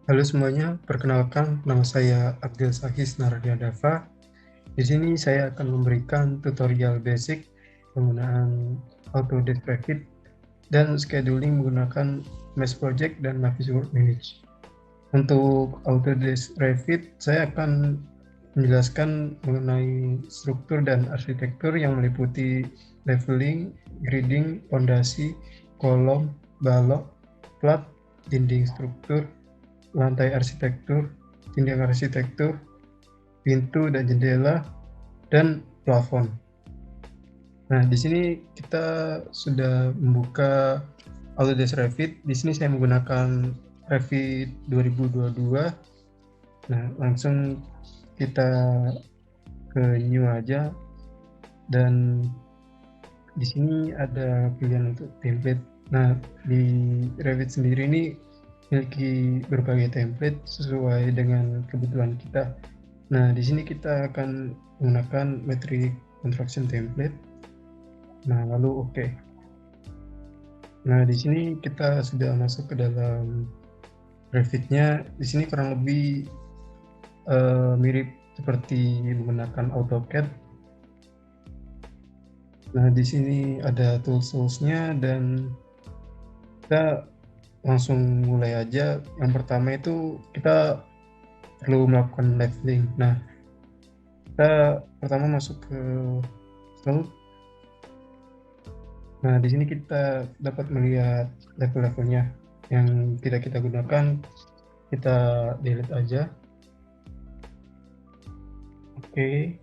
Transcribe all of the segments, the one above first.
Halo semuanya, perkenalkan nama saya Abdul Sahis Nardiadava. Di sini saya akan memberikan tutorial basic penggunaan Autodesk Revit dan scheduling menggunakan Mesh Project dan Navis Workbench. Untuk Autodesk Revit, saya akan menjelaskan mengenai struktur dan arsitektur yang meliputi leveling, grading, fondasi, kolom, balok, plat, dinding struktur, lantai arsitektur, dinding arsitektur, pintu dan jendela, dan plafon. Nah, di sini kita sudah membuka Autodesk Revit. Di sini saya menggunakan Revit 2022. Nah, langsung kita ke new aja, dan di sini ada pilihan untuk template. Nah, di Revit sendiri ini memiliki berbagai template sesuai dengan kebutuhan kita. Nah, di sini kita akan menggunakan metric construction template. Nah, lalu oke. Nah, di sini kita sudah masuk ke dalam Revit-nya. Di sini kurang lebih mirip seperti menggunakan AutoCAD. Nah, di sini ada tools-toolsnya dan kita langsung mulai aja. Yang pertama itu kita perlu melakukan leveling. Nah, kita pertama masuk ke Solve. Nah, di sini kita dapat melihat level-levelnya. Yang tidak kita gunakan, kita delete aja. Oke.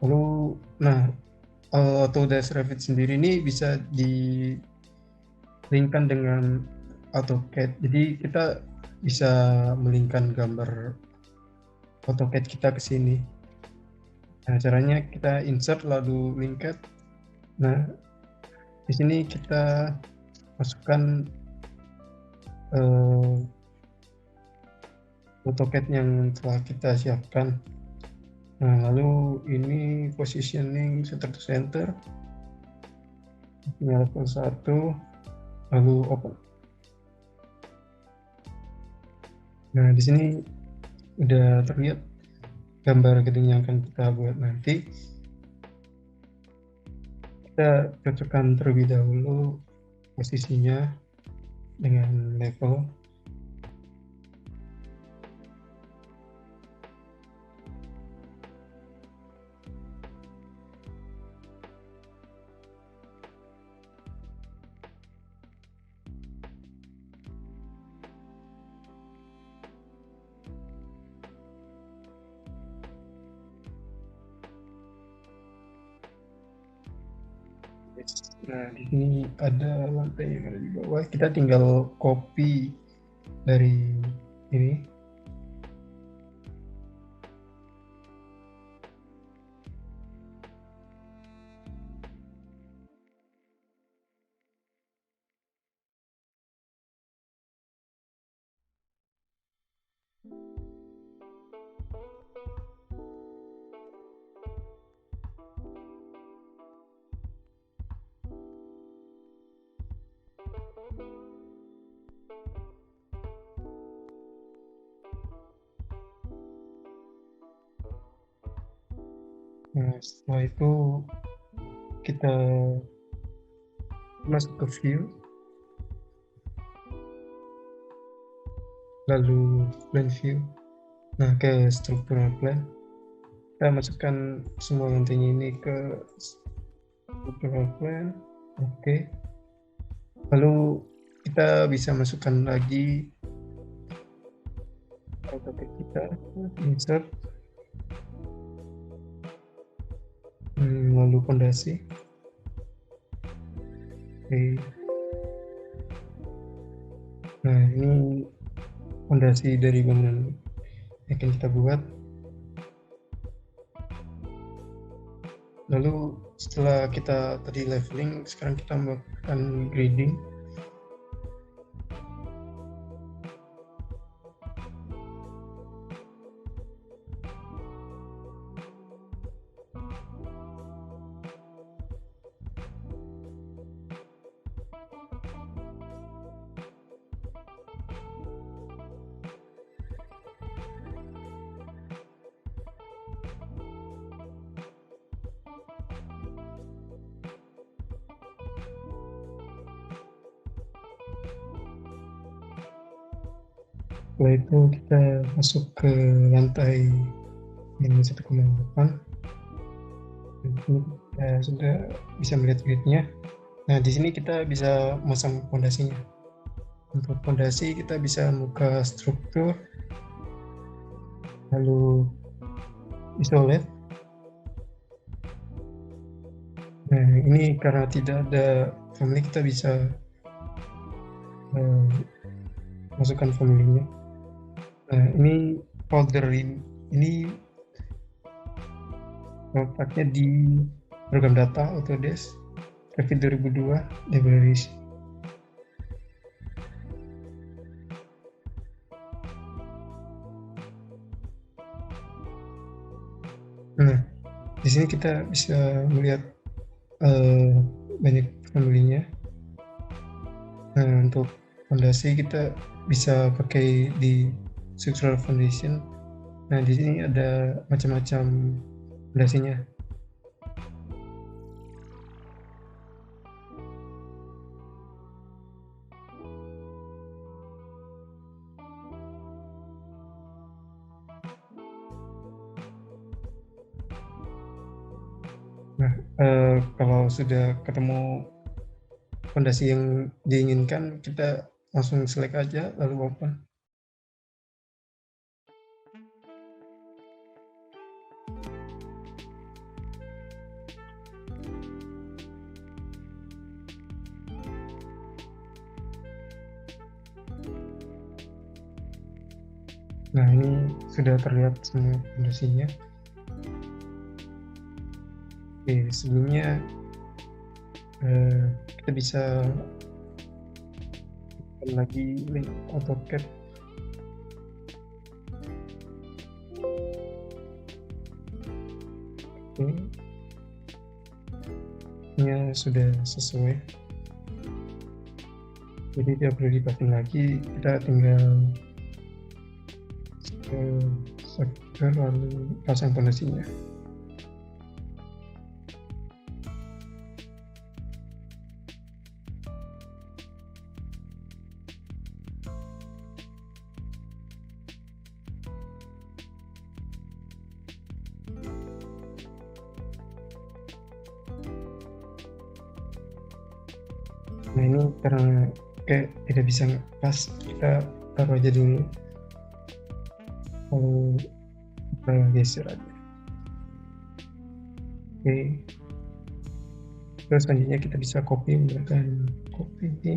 Lalu, nah, Autodesk Revit sendiri ini bisa di-linkkan dengan AutoCAD. Jadi kita bisa melingkan gambar AutoCAD kita ke sini. Nah, caranya kita insert lalu linked. Nah, di sini kita masukkan AutoCAD yang telah kita siapkan. Nah, lalu ini positioning center to center, level 1, lalu open. Nah, di sini udah terlihat gambar gedung yang akan kita buat nanti. Kita cocokkan terlebih dahulu posisinya dengan level. Nah, di sini ada lantai yang ada di bawah. Kita tinggal copy dari ini. Nah, setelah itu kita masuk ke view, lalu plan view. Nah, ke struktural plan. Kita masukkan semua lantainya ini ke struktural plan. Oke. Lalu kita bisa masukkan lagi AutoCAD kita, insert, lalu fondasi. Oke. Nah, ini fondasi dari bangunan yang akan kita buat. Lalu setelah kita tadi leveling, sekarang kita melakukan grading. Setelah itu kita masuk ke lantai yang 1,8. Ini kita sudah bisa melihat gridnya. Nah, di sini kita bisa memasang fondasinya. Untuk fondasi kita bisa buka struktur, lalu isolate. Nah, ini karena tidak ada family, kita bisa masukkan family-nya. Nah, ini folder ini letaknya di program data Autodesk Revit 2002 libraries. Nah, di sini kita bisa melihat banyak family-nya. Nah, untuk fondasi kita bisa pakai di structural foundation. Nah, di sini ada macam-macam fondasinya. Nah, kalau sudah ketemu fondasi yang diinginkan, kita langsung select aja lalu open. Nah, ini sudah terlihat semua fondasinya. Oke, sebelumnya kita bisa lagi link AutoCAD. Oke, ini sudah sesuai, jadi tidak perlu dipasang lagi, kita tinggal secure lalu pasang fondasinya. Nah, ini karena kayak tidak bisa pas, kita taruh aja dulu, lalu kita geser aja. Oke, terus selanjutnya kita bisa copy menggunakan copy ini.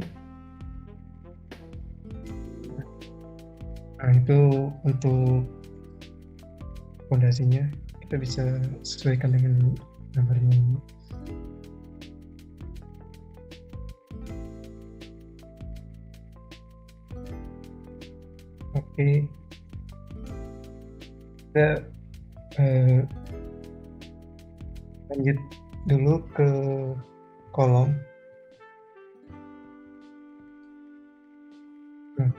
Nah, itu untuk fondasinya kita bisa sesuaikan dengan gambarnya ini. Oke, kita lanjut dulu ke kolom. Nah,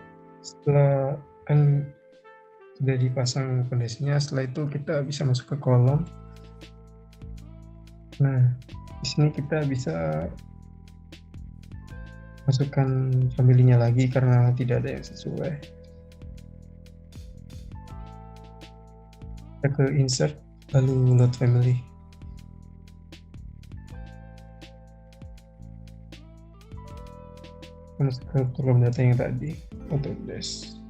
setelah kan sudah dipasang fondasinya, setelah itu kita bisa masuk ke kolom. Nah, di sini kita bisa masukkan family-nya lagi karena tidak ada yang sesuai. Kita ke insert lalu load family. Masuk ke program data yang tadi, Autodesk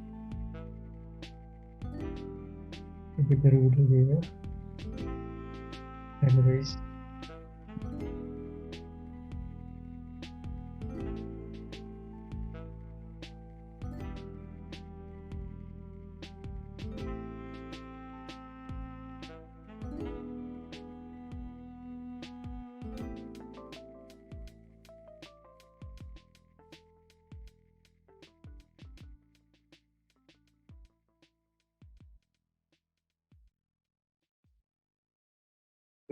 Revit 2022 libraries.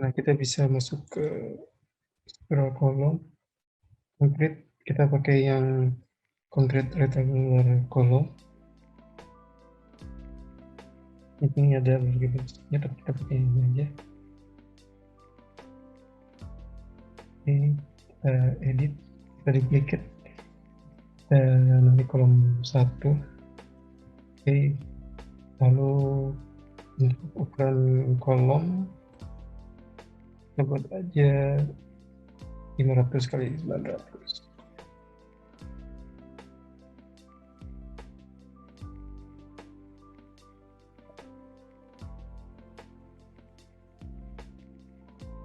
Nah, kita bisa masuk ke scroll kolom konkret. Kita pakai yang konkret rectangular kolom. Ini ada berbagai bentuknya, tapi kita pakai ini aja. Ini kita edit, kita duplicate, kita nanti kolom 1. Oke, lalu untuk ukuran kolom sebut aja 500 kali 900.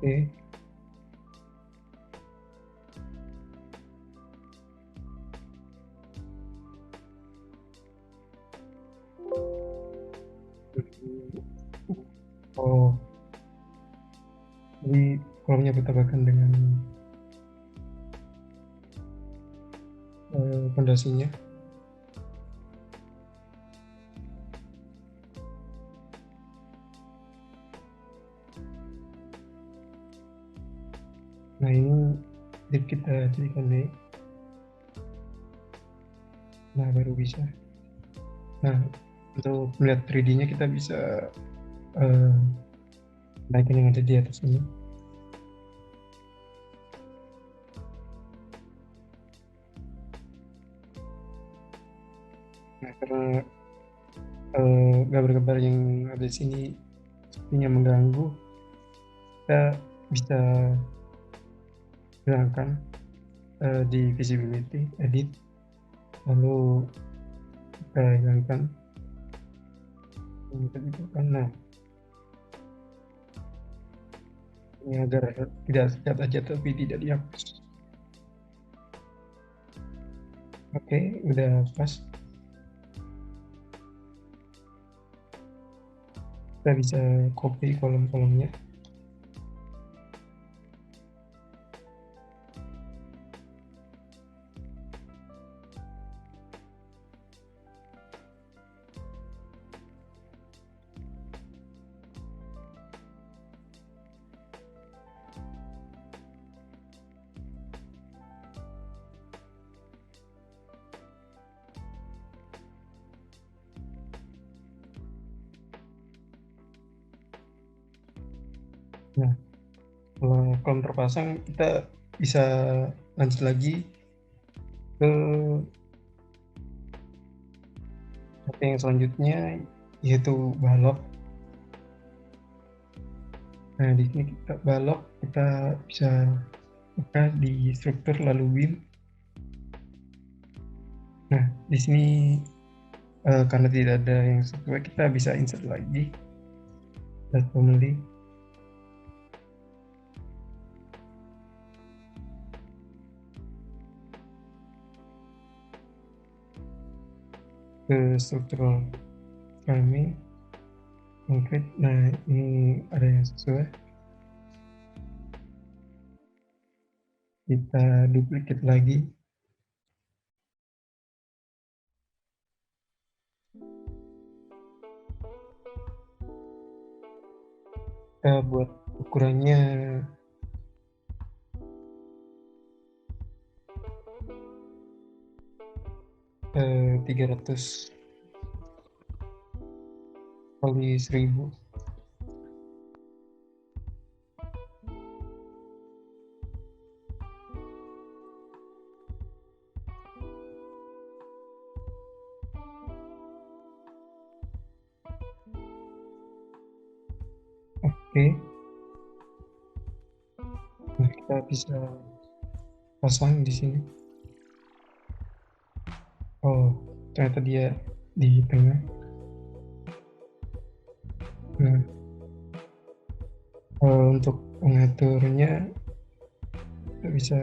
Oke. Oh, jadi kolomnya kita tambahkan dengan fondasinya. Nah, ini tip kita jadikan naik. Nah, baru bisa. Nah, untuk melihat 3D-nya kita bisa naikin yang ada di atas ini. Nah, karena gambar-gambar yang ada di sini sepertinya mengganggu, kita bisa hilangkan di visibility, edit, lalu kita hilangkan nah ini agar tidak terlihat aja tapi tidak dihapus. Oke, udah pas. Kita bisa copy kolom-kolomnya. Nah, kalau kolom terpasang, kita bisa lanjut lagi ke yang selanjutnya, yaitu balok. Nah, di sini kita balok, kita bisa buka di struktur lalu wheel. Nah, di sini karena tidak ada yang sesuai, kita bisa insert lagi dan family. Ke struktural framing concrete. Nah, ini ada yang sesuai, kita duplicate lagi. Kita buat ukurannya 300 kali 1000. Oke. Nah, kita bisa pasang di sini. Oh, ternyata dia di tengah. Nah, untuk mengaturnya kita bisa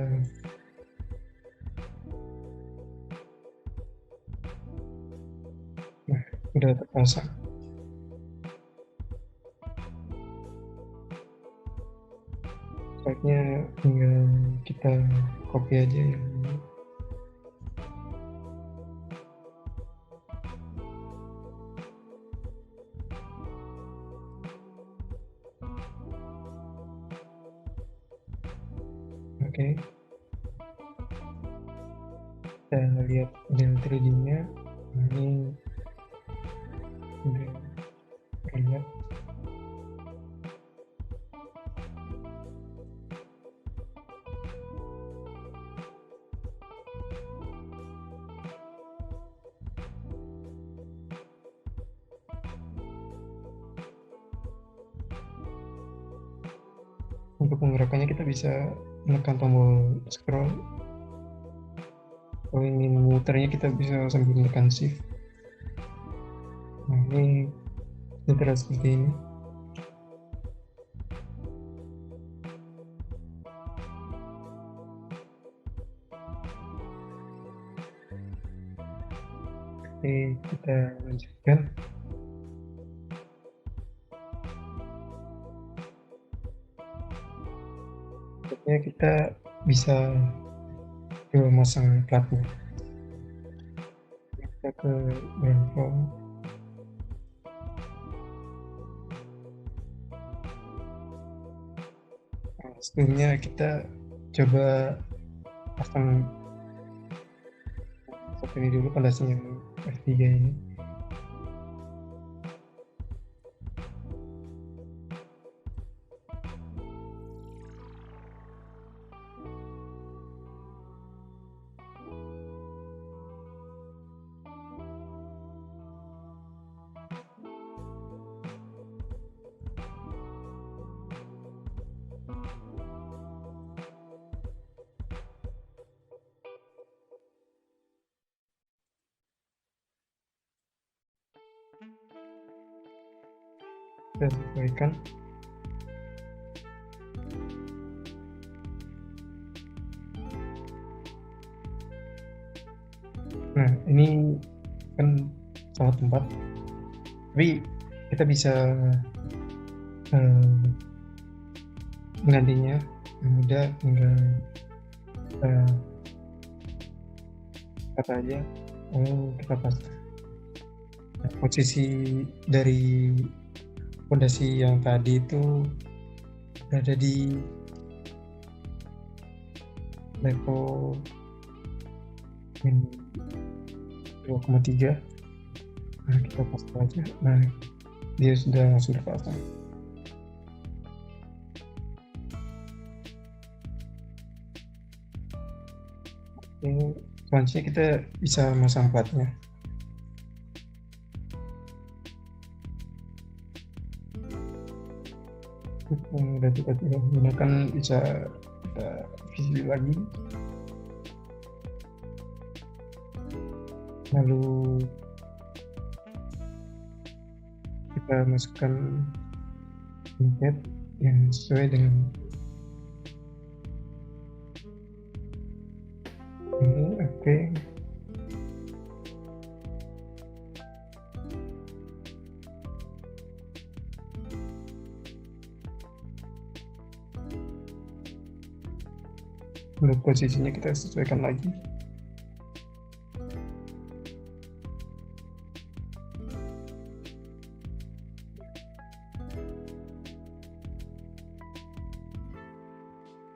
udah terpasang. Selanjutnya tinggal kita copy aja yang ini. Oke, kita lihat model 3D-nya. Nah, ini udah terlihat. penggerakannya kita bisa menekan tombol scroll. Kalau ingin muternya kita bisa sambil menekan shift. Nah, ini muter seperti ini. Oke, kita lanjutkan. Berikutnya kita bisa coba masang platnya. Kita ke Brainstorm. Nah, sebelumnya kita coba pasang satu ini dulu, pondasi yang F3 ini. Kita sesuaikan. Nah, ini kan salah tempat, tapi kita bisa menggantinya mudah, tinggal kata aja kita pasang. Nah, posisi dari fondasi yang tadi itu berada di level 2,3. Nah, kita pasang aja. Nah, dia sudah pasang. Oke, selanjutnya kita bisa masang platnya. Dan kita tidak menggunakan, bisa kita visi lagi, lalu kita masukkan embed yang sesuai dengan ini. Oke. Untuk posisinya kita sesuaikan lagi.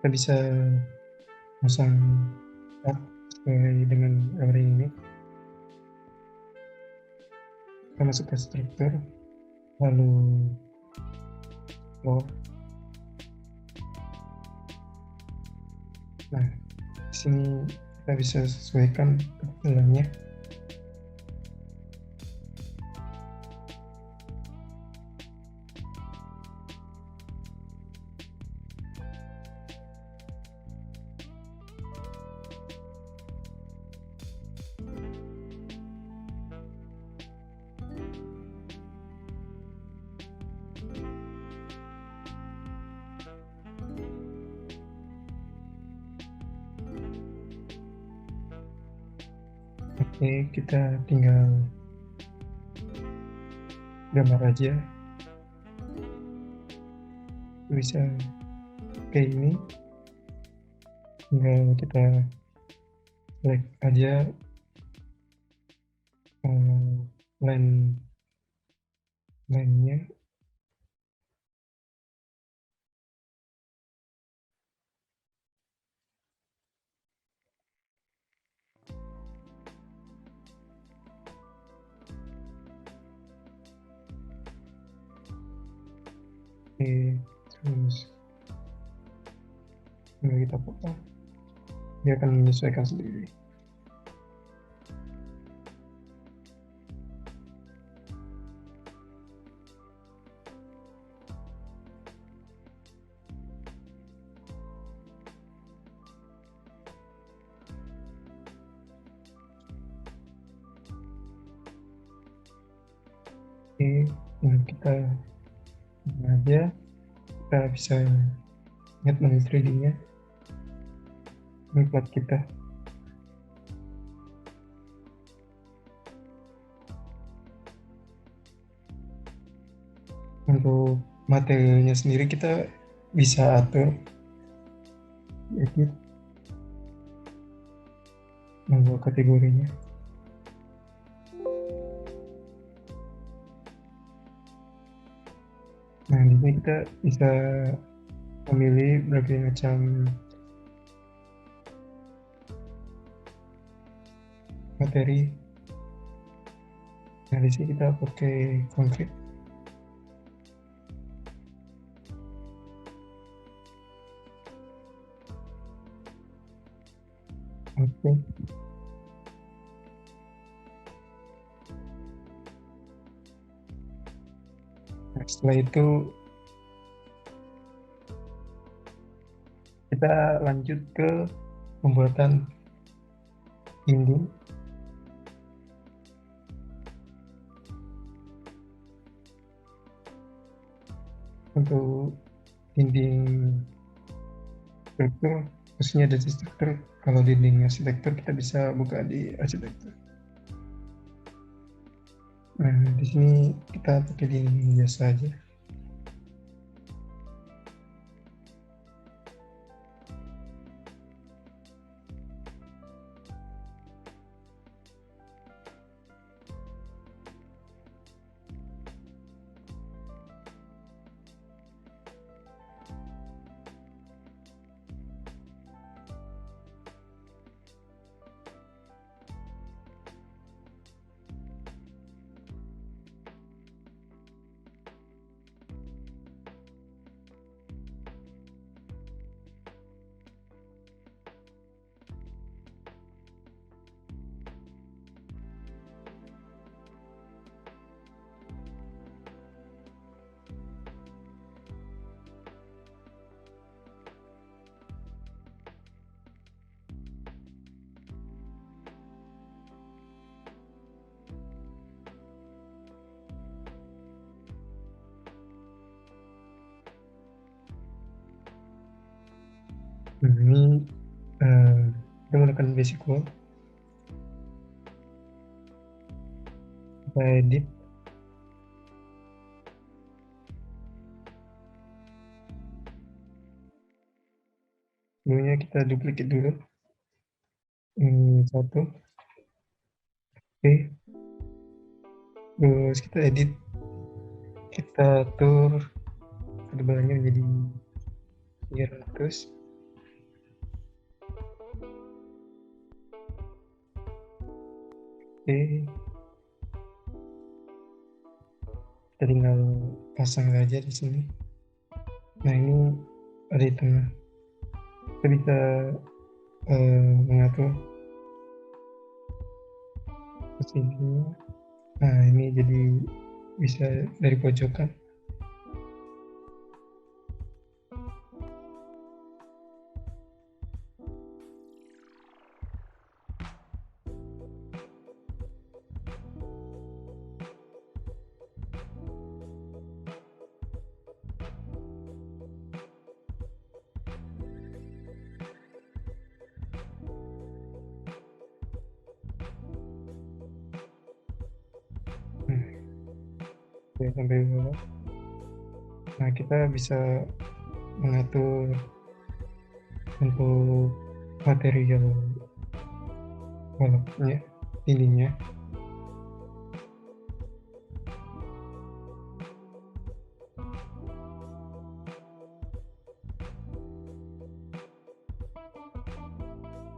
Kita bisa pasang sesuai dengan rendering ini. Kita masuk ke struktur, lalu floor. Nah, di sini kita bisa sesuaikan ketebalannya. Oke, kita tinggal gambar aja. Bisa kayak ini, tinggal kita select aja line-nya. Oke, terus kita potong, dia akan menyesuaikan sendiri. Oke, nah kita aja kita bisa lihat menu 3D-nya, ini plat kita. Untuk materialnya sendiri kita bisa atur edit untuk kategorinya. Nah, di sini kita bisa memilih berbagai macam materi. Nah, di sini kita pakai konkret. Oke. Nah, setelah itu kita lanjut ke pembuatan dinding. Untuk dinding struktur, khususnya dari struktur, kalau dinding arsitektur kita bisa buka di arsitektur. Nah, di sini kita pakai dinding biasa aja. Nah, ini kita menggunakan basic wall. Kita edit. Sebelumnya kita duplicate dulu. Ini satu. Oke. Terus kita edit. Kita atur ketebalannya menjadi 300. Oke. Kita tinggal pasang saja di sini. Nah, ini ada di tengah. Kita bisa mengatur posisinya. Nah, ini jadi bisa dari pojokan. Ya, sampai bawah. Nah, kita bisa mengatur untuk material wallnya, dindingnya.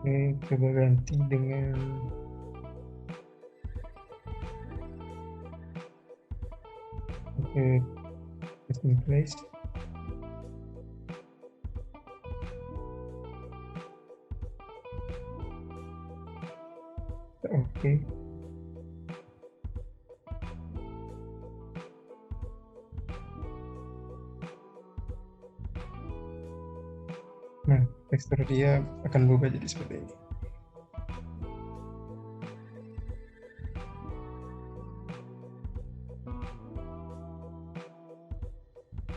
Oke, coba ganti dengan custom place. Oke. Nah, tekstur dia akan berubah jadi seperti ini.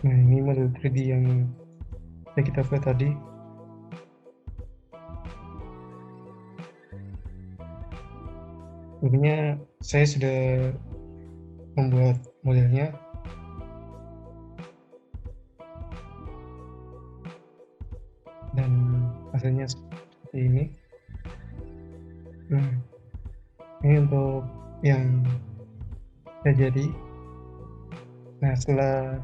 Nah, ini model 3D yang kita buat tadi. Sebelumnya saya sudah membuat modelnya dan hasilnya seperti ini. Nah, ini untuk yang sudah jadi. Nah, setelah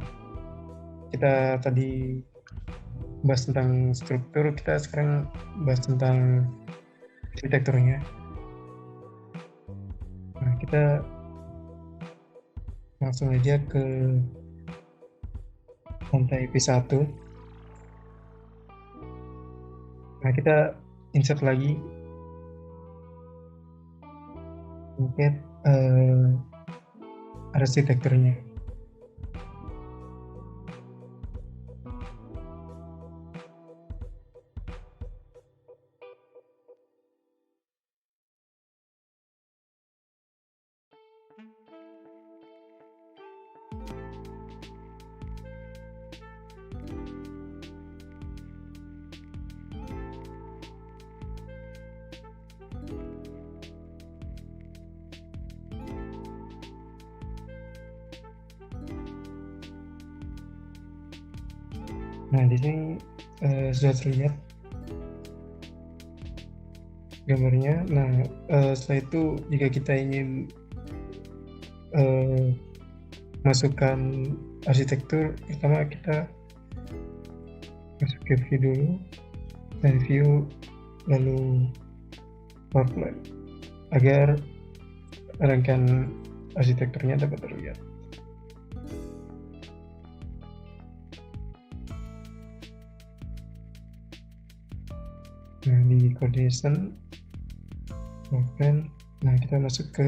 kita tadi bahas tentang struktur, kita sekarang bahas tentang arsitekturnya. Nah, kita langsung aja ke lantai P1. Nah, kita insert lagi mungkin arsitekturnya. Nah, di sini sudah terlihat gambarnya. Nah, setelah itu jika kita ingin masukkan arsitektur, pertama kita masuk ke view dulu, dan view lalu floor plan agar rangkaian arsitekturnya dapat terlihat. Nah, di coordination floor plan, nah kita masuk ke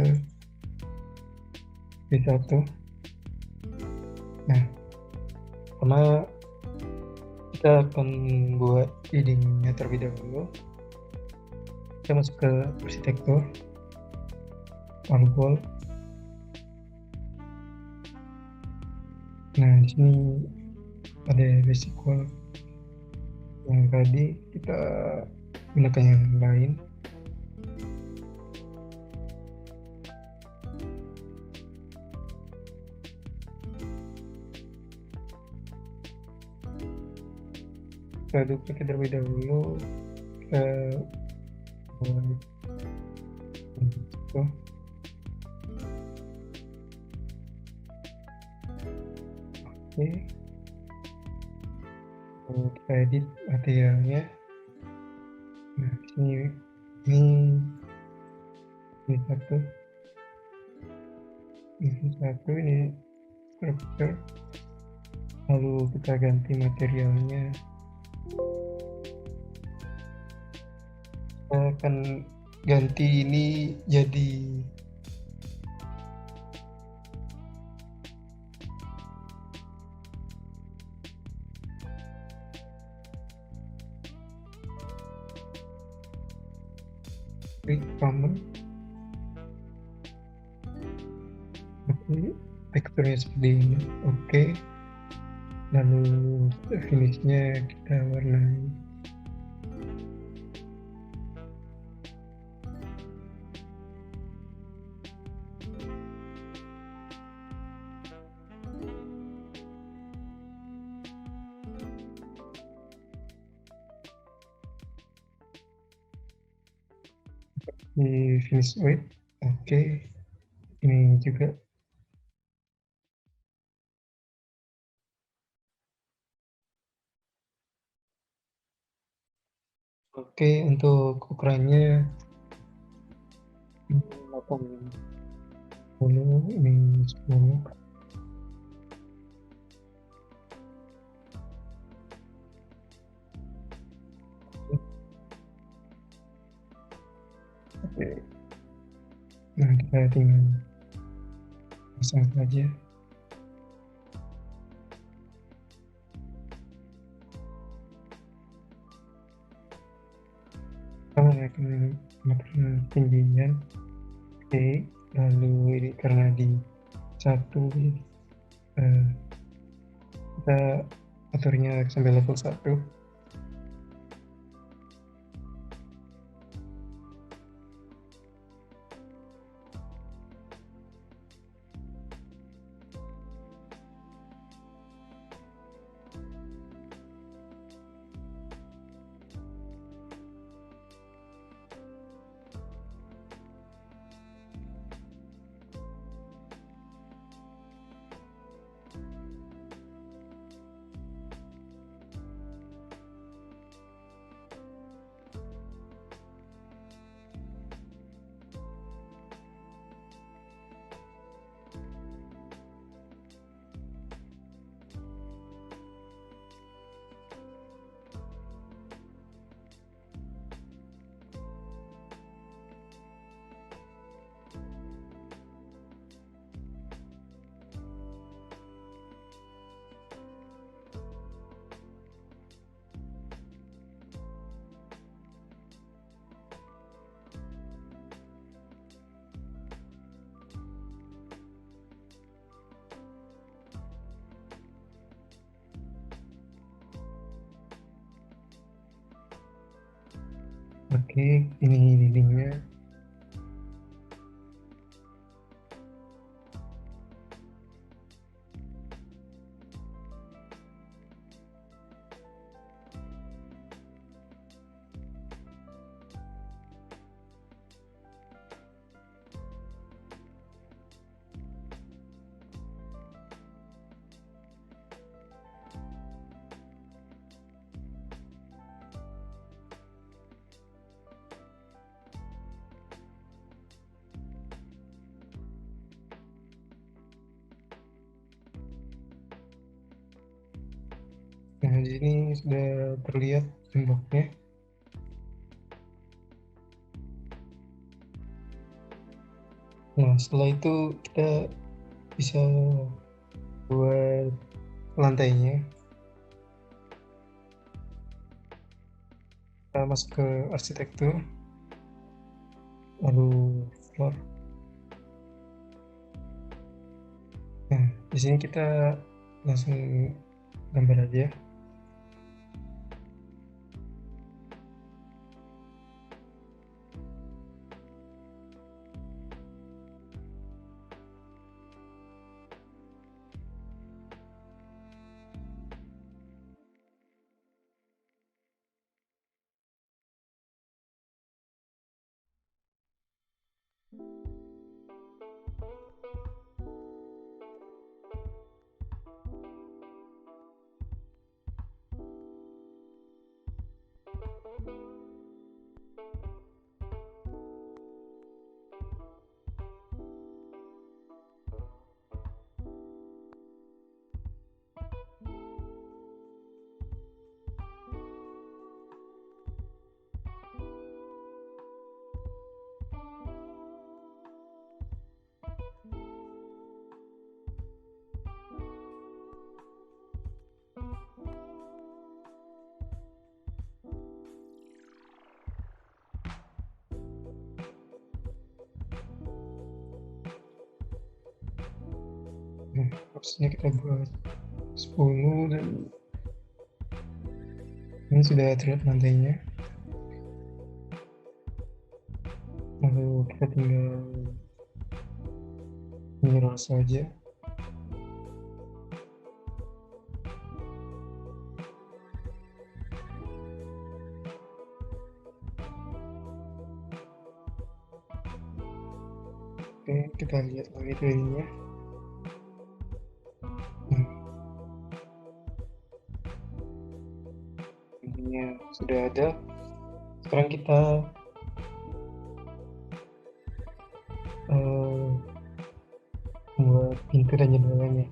B1. Nah, pertama kita akan buat leadingnya terlebih dahulu. Kita masuk ke arsitektur, wall. Nah, di sini ada basic wall yang tadi, kita gunakan yang lain. Kita duplicate terlebih dahulu, kita buat itu. Oke, kita edit materialnya. Nah, ini satu, ini struktur. Lalu kita ganti materialnya. Kita akan ganti ini jadi common. Oke, teksturnya seperti ini. Oke, lalu finishnya kita warnai. Di finish white. Oke, ini juga. Oke, untuk ukurannya 80, ini 10. Oke, nah kita tinggal pasang saja. Kita akan melakukan tingginya. Oke, lalu ini karena di satu kita aturnya sampai level 1. Oke, ini dindingnya. Nah, di sini sudah terlihat temboknya. Nah, setelah itu kita bisa buat lantainya. Kita masuk ke arsitektur, lalu floor. Nah, di sini kita langsung gambar aja. Nah, opsinya kita buat 10 dan ini sudah terlihat lantainya. Lalu kita tinggal menyerah saja. Oke, kita lihat lagi drawingnya. Nah, intinya sudah ada. Sekarang kita buat pintu dan jendelanya.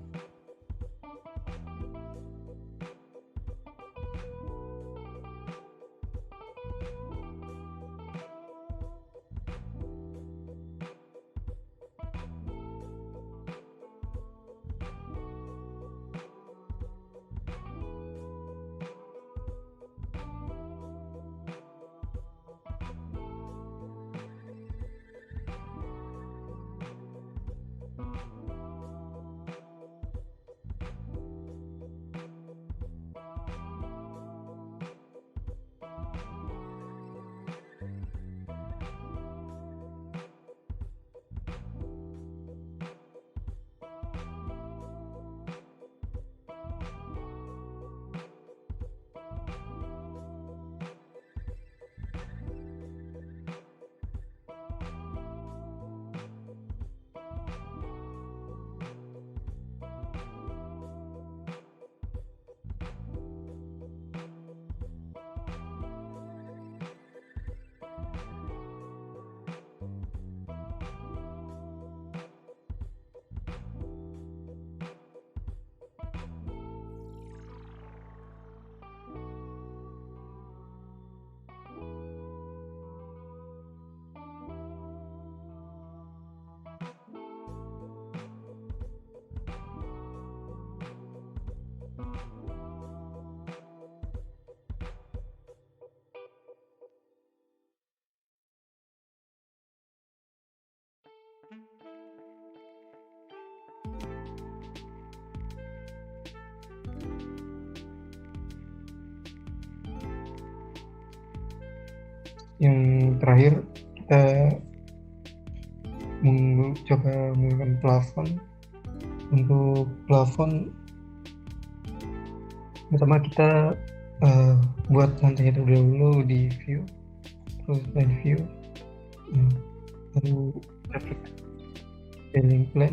Yang terakhir kita coba menggunakan plafon. Untuk plafon pertama kita buat lantainya terlebih dahulu di view, terus line view, lalu grafik scaling plan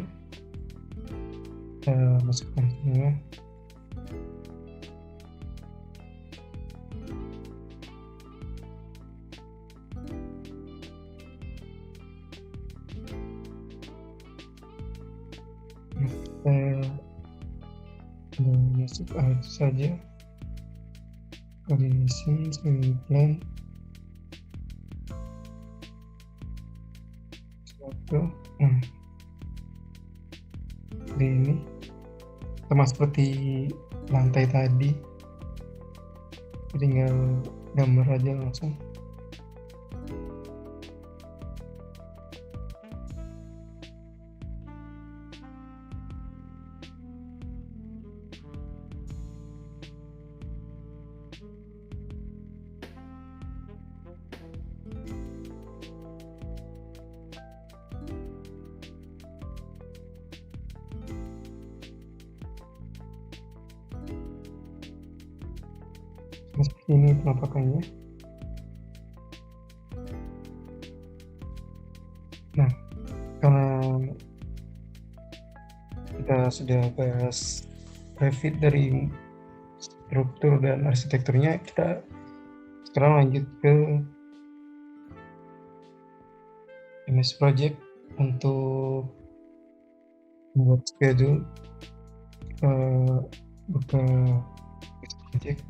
kita masukkan semua. Kita masuk alat saja, coordination, scaling plan, suatu. Ini sama seperti lantai tadi, tinggal gambar aja langsung. Seperti ini penampakannya. Nah, karena kita sudah bahas Revit dari struktur dan arsitekturnya, kita sekarang lanjut ke MS Project untuk membuat schedule. Buka MS Project.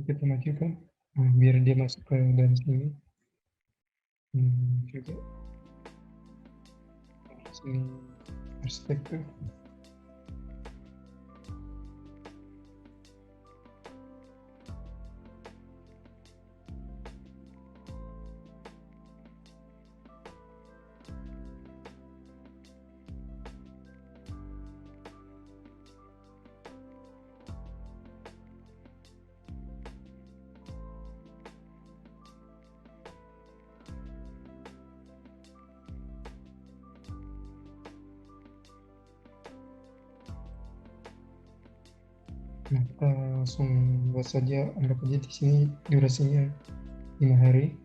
Kita majukan biar dia masuk ke dalam sini. Juga sini arsitektur. Nah, kita langsung buat saja, anggap aja di sini durasinya 5 hari.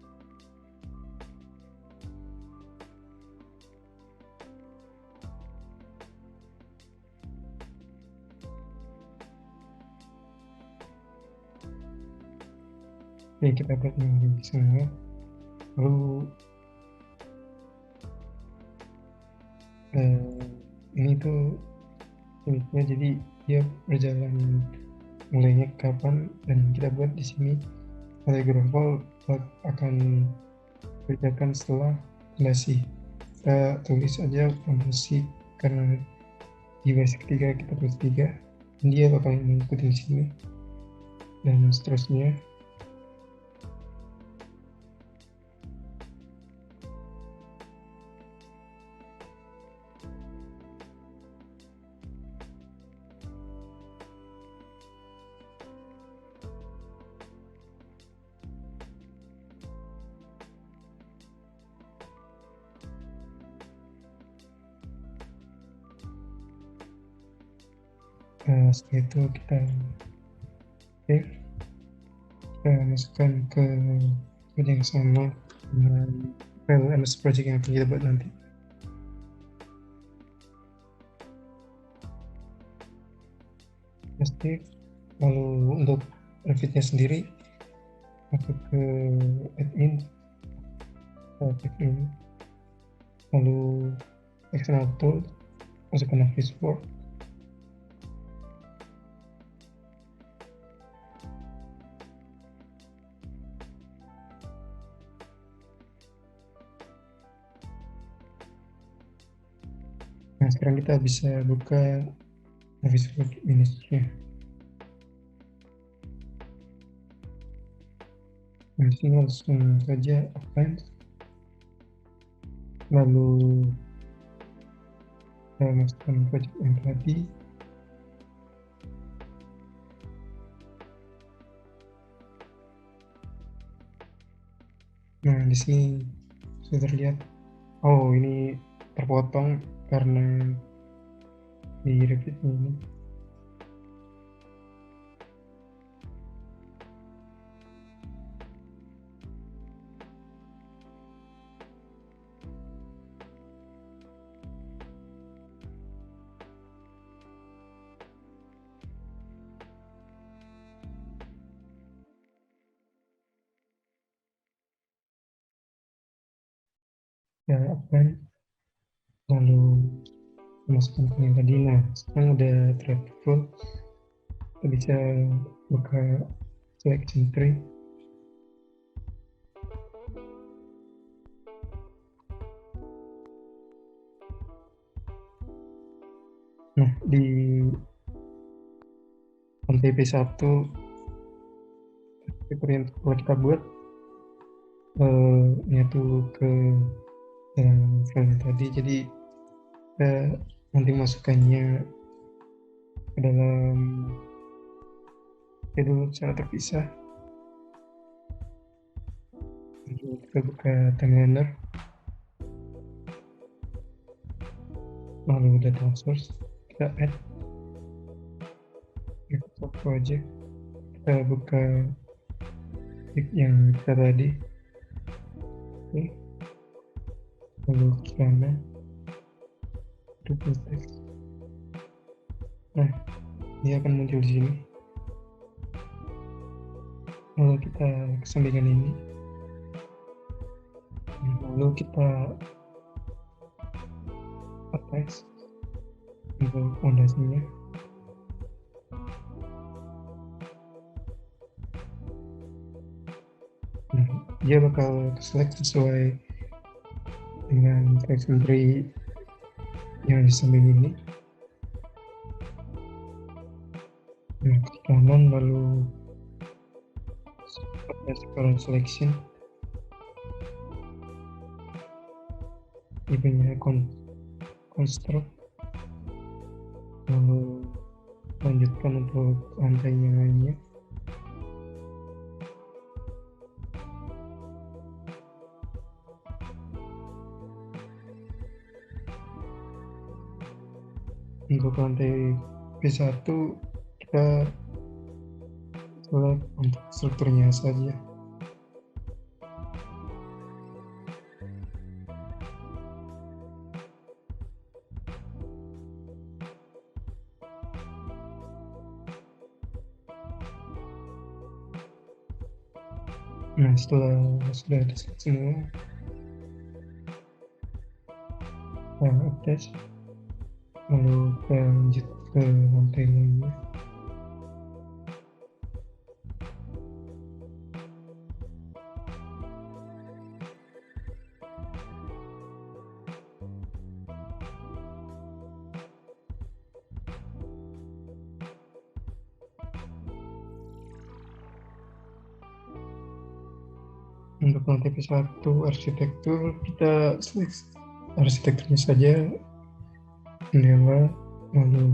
Oke, kita buat di sana. Lalu ini tuh uniknya, jadi dia berjalan mulainya kapan, dan kita buat di sini telegraph akan kerjakan setelah fondasi. Kita tulis aja fondasi karena di basic 3 kita tulis 3, dia bakal mengikuti sini dan seterusnya. Setelah itu kita save, kita masukkan ke kode yang sama dengan file MS Project yang akan kita buat nanti. Pasti. Lalu untuk Revit-nya sendiri, masuk ke add-in, cek ini, lalu external tool, masukkan Navis Work. Nah, sekarang kita bisa buka Navis Work image-nya. Nah, di sini langsung saja apply, lalu saya masukkan project yang tadi. Nah, di sini sudah terlihat, oh ini terpotong karena di Revit ini. Ya, apply, lalu masukkan yang tadi. Nah, sekarang udah terlihat full, kita bisa buka selection tree. Nah, di lantai P1 yang kita buat nyatu ke file tadi, jadi kita nanti masukkannya ke dalam dulu secara terpisah. Lalu kita buka timeliner, lalu data source, kita add Microsoft Project, kita buka yang kita tadi. Oke. Lalu ke sana, duplicate text. Nah, dia akan muncul di sini. Lalu kita kesampingkan ini, lalu kita attach untuk fondasinya. Nah, dia bakal select sesuai dengan selection tree yang di samping ini. Nah, ke kanan, lalu attach current selection, tipenya construct, lalu lanjutkan untuk lantai yang lainnya. Untuk lantai P1 kita select untuk strukturnya saja. Nah, setelah sudah ada semua, kita attach, lalu kita lanjut ke lantai lainnya. Untuk lantai P1 arsitektur, kita select arsitekturnya saja, jendela, lalu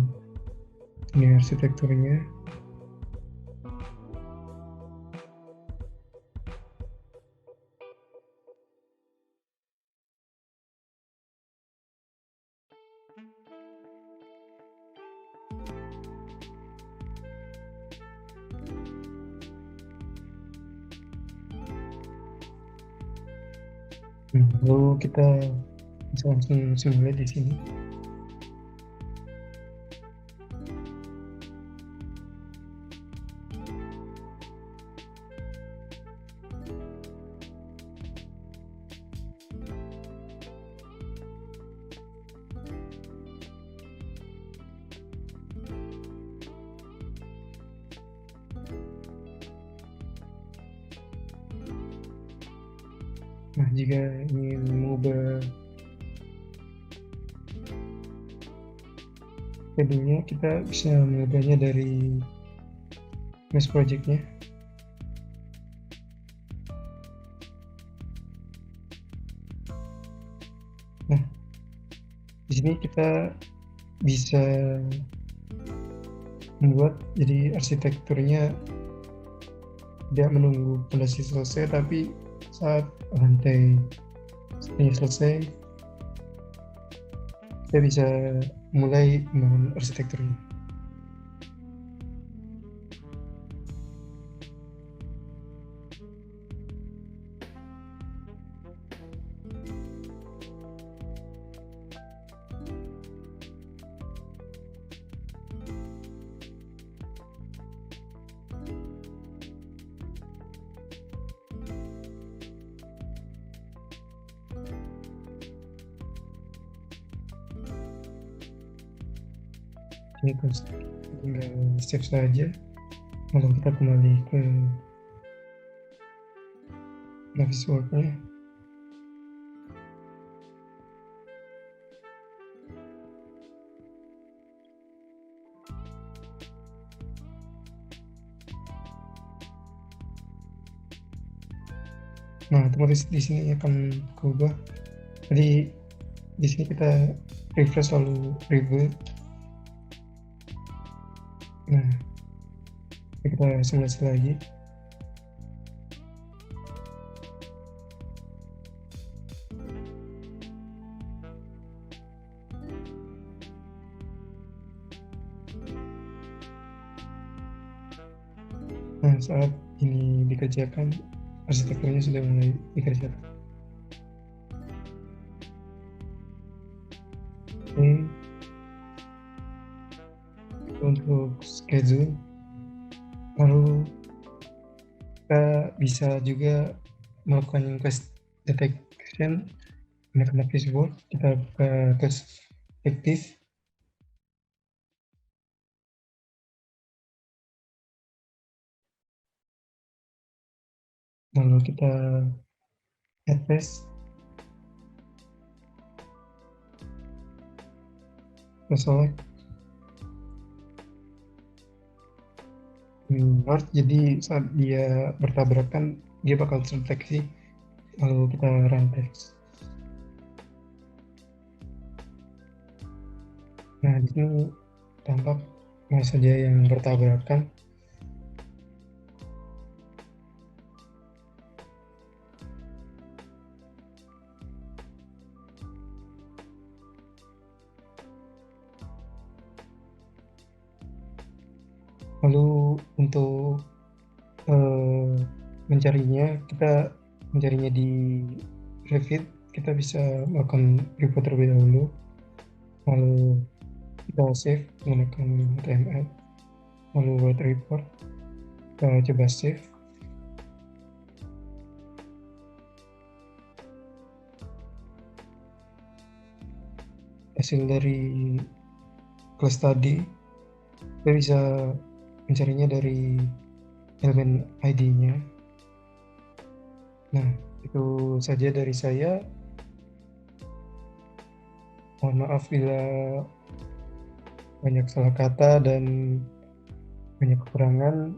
ini arsitekturnya. Lalu kita bisa langsung simulate di sini. Nah, jika ingin mengubah pedenya, kita bisa mengubahnya dari mesh project-nya. Nah, di sini kita bisa membuat jadi arsitekturnya tidak menunggu fondasi selesai, tapi saat lantai selesai, kita bisa mulai membangun arsitekturnya. Ini tinggal save saja. Lalu kita kembali ke Navisworks-nya. Nah, otomatis di sini akan berubah. Jadi di sini kita refresh lalu reboot. Nah, kita simulasi lagi. Nah, saat ini dikerjakan, arsitekturnya sudah mulai dikerjakan. Oke, untuk schedule, lalu kita bisa juga melakukan quest detection menggunakan Navisworks. Kita buka quest aktif. Lalu kita advance, kita select north, jadi saat dia bertabrakan dia bakal terdeteksi. Lalu kita run test. Nah, di sini tampak mana saja yang bertabrakan. Lalu untuk mencarinya, kita mencarinya di Revit, kita bisa melakukan report terlebih dahulu. Lalu kita save menggunakan HTML. Lalu write report, kita coba save. Hasil dari kelas tadi, kita bisa mencarinya dari elemen ID-nya. Nah, itu saja dari saya. Mohon maaf bila banyak salah kata dan banyak kekurangan.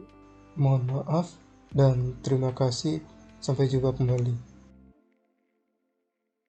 Mohon maaf dan terima kasih. Sampai jumpa kembali.